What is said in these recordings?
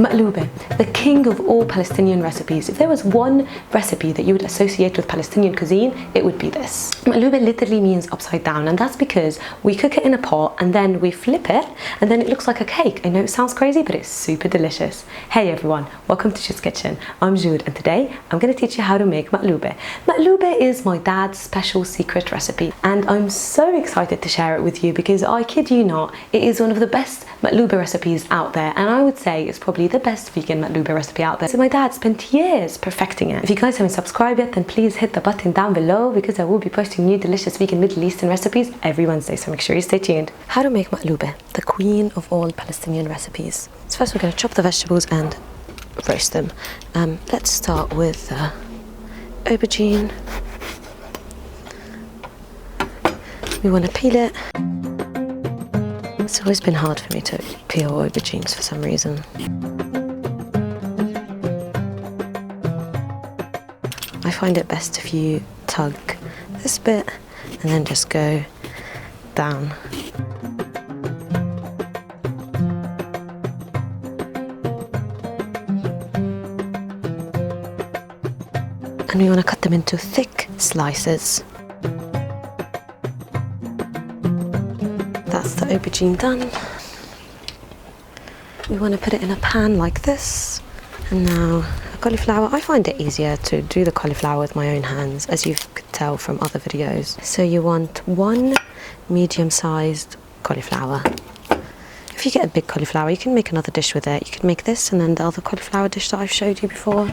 Makloubeh, the king of all Palestinian recipes. If there was one recipe that you would associate with Palestinian cuisine, it would be this. Makloubeh literally means upside down, and that's because we cook it in a pot and then we flip it and then it looks like a cake. I know it sounds crazy, but it's super delicious. Hey everyone, welcome to Jude's Kitchen. I'm Jude, and today I'm going to teach you how to make makloubeh. Makloubeh is my dad's special secret recipe, and I'm so excited to share it with you because I kid you not, it is one of the best makloubeh recipes out there, and I would say it's probably the best vegan makloubeh recipe out there. So my dad spent years perfecting it. If you guys haven't subscribed yet, then please hit the button down below because I will be posting new delicious vegan Middle Eastern recipes every Wednesday, so make sure you stay tuned. How to make makloubeh, the queen of all Palestinian recipes. So first we're going to chop the vegetables and roast them. Let's start with aubergine. We want to peel it. It's always been hard for me to peel aubergines for some reason. I find it best if you tug this bit and then just go down. And we want to cut them into thick slices. That's the aubergine done. We want to put it in a pan like this. And now the cauliflower. I find it easier to do the cauliflower with my own hands, as you could tell from other videos. So you want one medium-sized cauliflower. If you get a big cauliflower, you can make another dish with it. You can make this and then the other cauliflower dish that I've showed you before.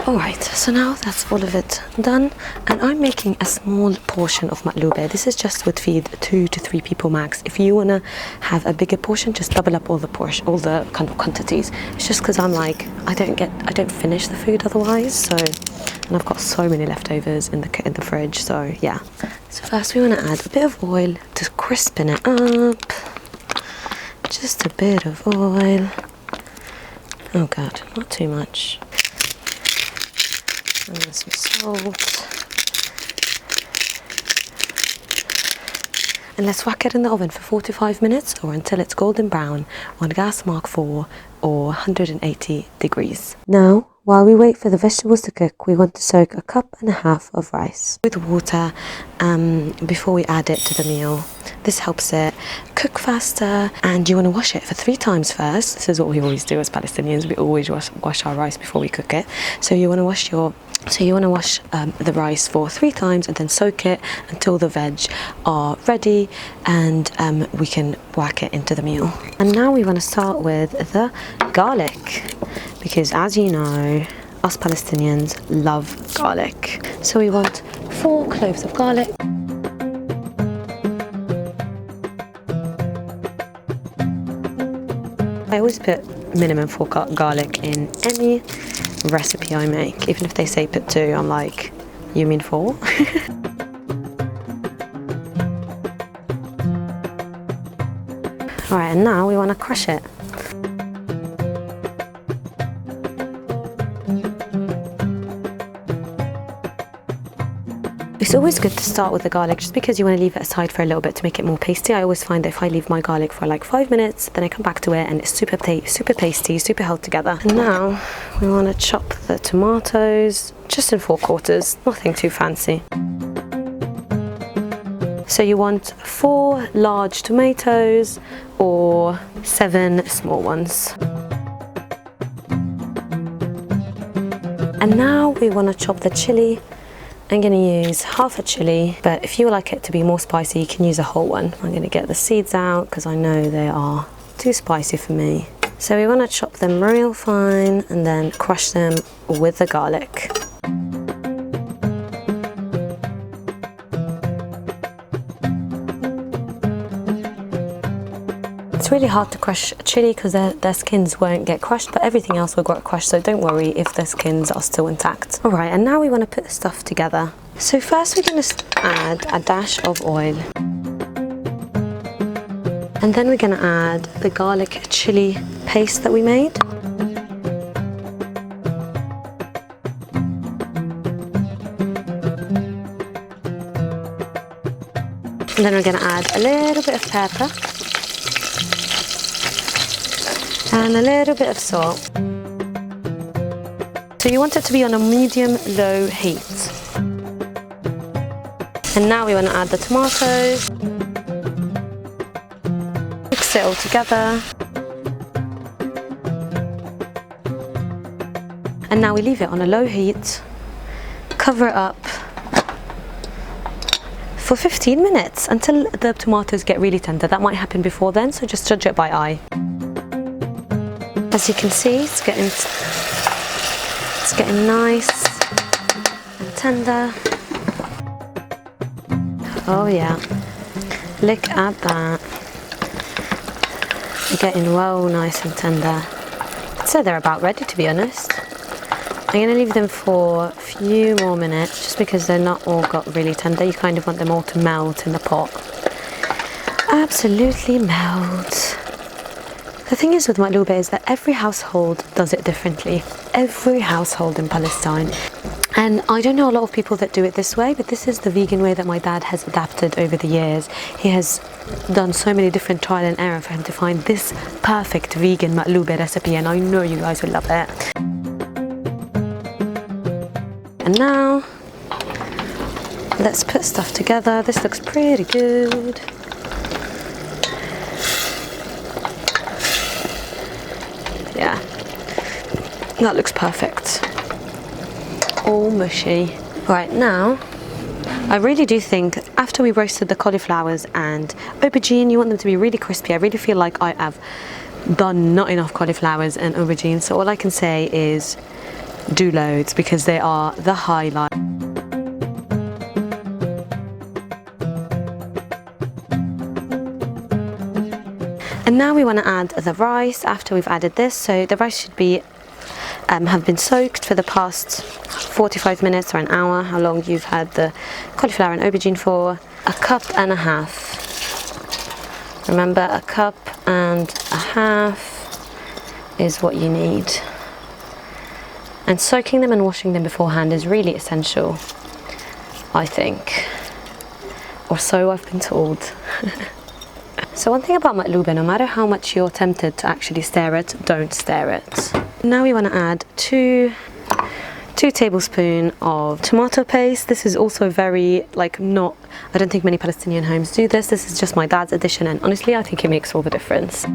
Alright, so now that's all of it done, and I'm making a small portion of makloubeh. This is just would feed 2 to 3 people max. If you want to have a bigger portion, just double up all the kind of quantities. It's just because I'm like, I don't finish the food otherwise, so, and I've got so many leftovers in the fridge, so yeah. So first we want to add a bit of oil to crispen it up. Just a bit of oil. Oh god, not too much. And some salt. And let's whack it in the oven for 45 minutes or until it's golden brown on gas mark 4 or 180 degrees. Now, while we wait for the vegetables to cook, we want to soak 1.5 cups of rice with water before we add it to the meal. This helps it cook faster, and you want to wash it for 3 times first. This is what we always do as Palestinians. We always wash our rice before we cook it. So you want to wash the rice for 3 times and then soak it until the veg are ready, and we can whack it into the meal. And now we want to start with the garlic, because as you know, us Palestinians love garlic. So we want 4 cloves of garlic. I always put minimum 4 garlic in any recipe I make. Even if they say put 2, I'm like, you mean 4? Alright, and now we want to crush it. It's always good to start with the garlic just because you want to leave it aside for a little bit to make it more pasty. I always find that if I leave my garlic for like 5 minutes, then I come back to it and it's super pasty, super held together. And now we want to chop the tomatoes just in 4/4, nothing too fancy. So you want 4 large tomatoes or 7 small ones. And now we want to chop the chili. I'm going to use half a chili, but if you would like it to be more spicy, you can use a whole one. I'm going to get the seeds out because I know they are too spicy for me. So we want to chop them real fine and then crush them with the garlic. It's really hard to crush chili because their skins won't get crushed, but everything else will get crushed, so don't worry if the skins are still intact. Alright, and now we want to put the stuff together. So first we're going to add a dash of oil. And then we're going to add the garlic chili paste that we made. And then we're going to add a little bit of pepper and a little bit of salt. So you want it to be on a medium-low heat. And now we want to add the tomatoes. Mix it all together. And now we leave it on a low heat, cover it up for 15 minutes until the tomatoes get really tender. That might happen before then, so just judge it by eye. As you can see, it's getting nice and tender. Oh yeah, look at that. They're getting well nice and tender. So they're about ready, to be honest. I'm going to leave them for a few more minutes just because they're not all got really tender. You kind of want them all to melt in the pot. Absolutely melt. The thing is with Makloubeh is that every household does it differently. Every household in Palestine. And I don't know a lot of people that do it this way, but this is the vegan way that my dad has adapted over the years. He has done so many different trial and error for him to find this perfect vegan Makloubeh recipe, and I know you guys will love it. And now, let's put stuff together. This looks pretty good. Yeah, that looks perfect. All mushy. Right, now, I really do think after we roasted the cauliflowers and aubergine, you want them to be really crispy. I really feel like I have done not enough cauliflowers and aubergine, so all I can say is do loads because they are the highlight. And now we want to add the rice after we've added this. So the rice should be have been soaked for the past 45 minutes or an hour, how long you've had the cauliflower and aubergine for. 1.5 cups. Remember, 1.5 cups is what you need. And soaking them and washing them beforehand is really essential, I think. Or so I've been told. So one thing about Makloubeh, no matter how much you're tempted to actually stir it, don't stir it. Now we want to add two tablespoons of tomato paste. This is also very, I don't think many Palestinian homes do this. This is just my dad's addition, and honestly, I think it makes all the difference.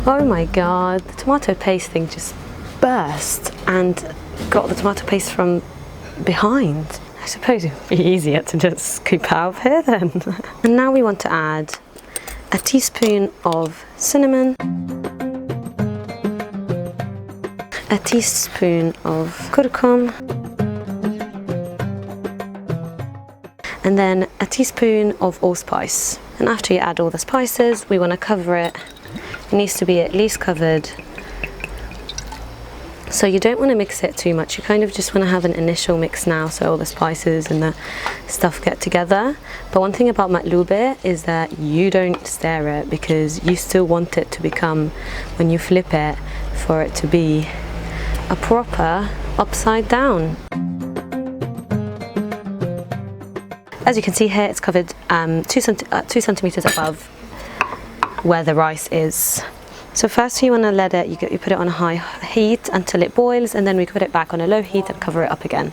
Oh my god, the tomato paste thing just burst and got the tomato paste from behind. I suppose it would be easier to just scoop out of here then. And now we want to add a teaspoon of cinnamon, a teaspoon of kurkum, and then a teaspoon of allspice. And after you add all the spices, we want to cover it. It needs to be at least covered. So you don't want to mix it too much. You kind of just want to have an initial mix now so all the spices and the stuff get together. But one thing about Makloubeh is that you don't stir it because you still want it to become, when you flip it, for it to be a proper upside down. As you can see here, it's covered 2 centimeters above where the rice is. So first you want to let it, you put it on a high heat until it boils, and then we put it back on a low heat and cover it up again.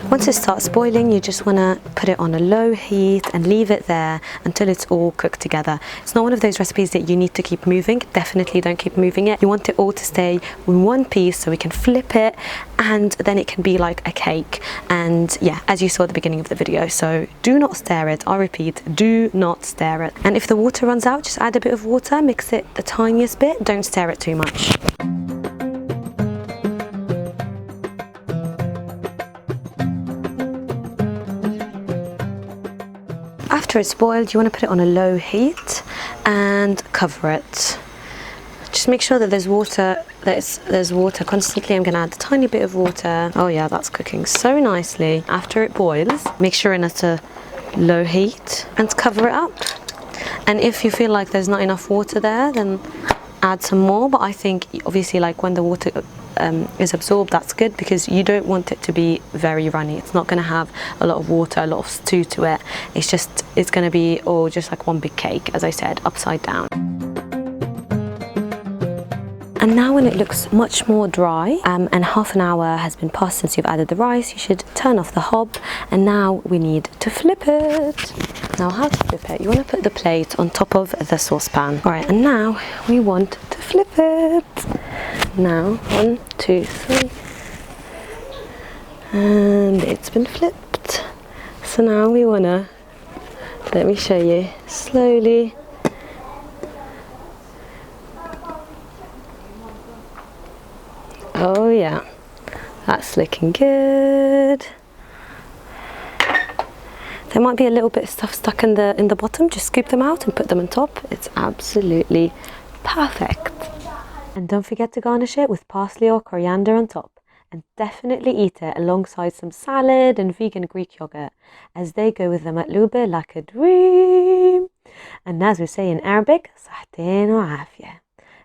Once it starts boiling, you just want to put it on a low heat and leave it there until it's all cooked together. It's not one of those recipes that you need to keep moving. Definitely don't keep moving it. You want it all to stay in one piece so we can flip it, and then it can be like a cake. And yeah, as you saw at the beginning of the video, so do not stir it. I repeat, do not stir it. And if the water runs out, just add a bit of water, mix it the tiniest bit, don't stir it too much. After it's boiled, you want to put it on a low heat and cover it. Just make sure that there's water constantly. I'm going to add a tiny bit of water. Oh yeah, that's cooking so nicely. After it boils, make sure it's a low heat and cover it up. And if you feel like there's not enough water there, then add some more, but I think obviously like when the water is absorbed, that's good, because you don't want it to be very runny. It's not going to have a lot of water, a lot of stew to it. It's going to be all just like one big cake, as I said, upside down. And now when it looks much more dry and half an hour has been passed since you've added the rice, you should turn off the hob, and now we need to flip it. Now how to flip it? You want to put the plate on top of the saucepan. Alright, and now we want to flip it. Now, 1, 2, 3. And it's been flipped. So now we want to, let me show you, slowly oh yeah, that's looking good. There might be a little bit of stuff stuck in the bottom. Just scoop them out and put them on top. It's absolutely perfect. And don't forget to garnish it with parsley or coriander on top. And definitely eat it alongside some salad and vegan Greek yogurt, as they go with the Makloubeh like a dream. And as we say in Arabic, صحتين وعافية.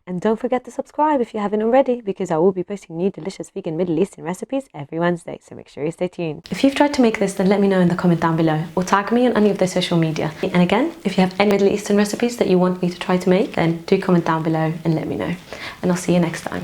And don't forget to subscribe if you haven't already, because I will be posting new delicious vegan Middle Eastern recipes every Wednesday, so make sure you stay tuned. If you've tried to make this, then let me know in the comment down below, or tag me on any of their social media. And again, if you have any Middle Eastern recipes that you want me to try to make, then do comment down below and let me know. And I'll see you next time.